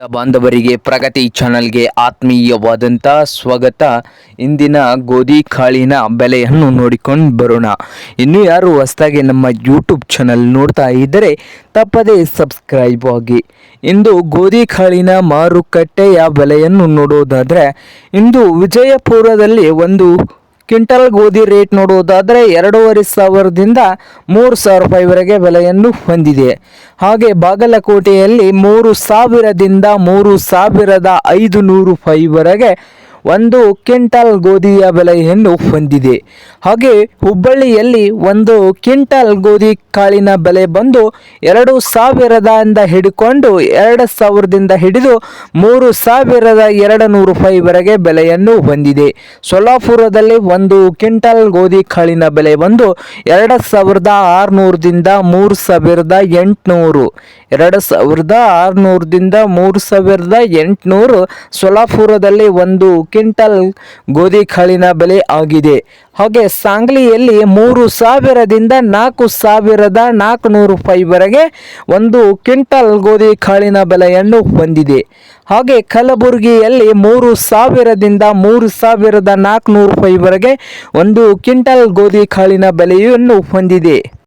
ಬಾಂಧವರಿಗೆ ಪ್ರಗತಿ ಚಾನಲ್ಗೆ ಆತ್ಮೀಯವಾದಂಥ ಸ್ವಾಗತ. ಇಂದಿನ ಗೋಧಿ ಕಾಳಿನ ಬೆಲೆಯನ್ನು ನೋಡಿಕೊಂಡು ಬರೋಣ. ಇನ್ನು ಯಾರು ಹೊಸದಾಗಿ ನಮ್ಮ ಯೂಟ್ಯೂಬ್ ಚಾನಲ್ ನೋಡ್ತಾ ಇದ್ದರೆ ತಪ್ಪದೇ ಸಬ್ಸ್ಕ್ರೈಬ್ ಆಗಿ. ಇಂದು ಗೋಧಿ ಕಾಳಿನ ಮಾರುಕಟ್ಟೆಯ ಬೆಲೆಯನ್ನು ನೋಡೋದಾದರೆ ಇಂದು ವಿಜಯಪುರದಲ್ಲಿ ಒಂದು ಕ್ವಿಂಟಲ್ ಗೋಧಿ ರೇಟ್ ನೋಡುವುದಾದರೆ 2,500ದಿಂದ 3,000 ರೂಪಾಯಿವರೆಗೆ ಬೆಲೆಯನ್ನು ಹೊಂದಿದೆ. ಹಾಗೆ ಬಾಗಲಕೋಟೆಯಲ್ಲಿ 3,000ದಿಂದ 3,500 ರೂಪಾಯಿವರೆಗೆ ಒಂದು ಕ್ವಿಂಟಲ್ ಗೋಧಿಯ ಬೆಲೆಯನ್ನು ಹೊಂದಿದೆ. ಹಾಗೆ ಹುಬ್ಬಳ್ಳಿಯಲ್ಲಿ ಒಂದು ಕ್ವಿಂಟಲ್ ಗೋಧಿ ಕಾಳಿನ ಬೆಲೆ ಬಂದು 2,000ದಿಂದ ಹಿಡ್ಕೊಂಡು 2,000ದಿಂದ ಹಿಡಿದು 3,200 ರೂಪಾಯಿವರೆಗೆ ಬೆಲೆಯನ್ನು ಹೊಂದಿದೆ. ಸೊಲ್ಲಾಪುರದಲ್ಲಿ ಒಂದು ಕ್ವಿಂಟಲ್ ಗೋಧಿ ಕಾಳಿನ ಬೆಲೆ ಬಂದು 2,600ದಿಂದ 3,800 2,600ದಿಂದ 3,800 ಸೊಲ್ಲಾಪುರದಲ್ಲಿ ಒಂದು ಕ್ವಿಂಟಲ್ ಗೋಧಿ ಕಾಳಿನ ಬೆಲೆ ಆಗಿದೆ. ಹಾಗೆ ಸಾಂಗ್ಲಿಯಲ್ಲಿ 3,000ದಿಂದ 4,400 ರೂಪಾಯಿವರೆಗೆ ಒಂದು ಕ್ವಿಂಟಲ್ ಗೋಧಿ ಕಾಳಿನ ಬೆಲೆಯನ್ನು ಹೊಂದಿದೆ. ಹಾಗೆ ಕಲಬುರಗಿಯಲ್ಲಿ 3,000ದಿಂದ 3,400 ರೂಪಾಯಿವರೆಗೆ ಒಂದು ಕ್ವಿಂಟಲ್ ಗೋಧಿ ಕಾಳಿನ ಬೆಲೆಯನ್ನು ಹೊಂದಿದೆ.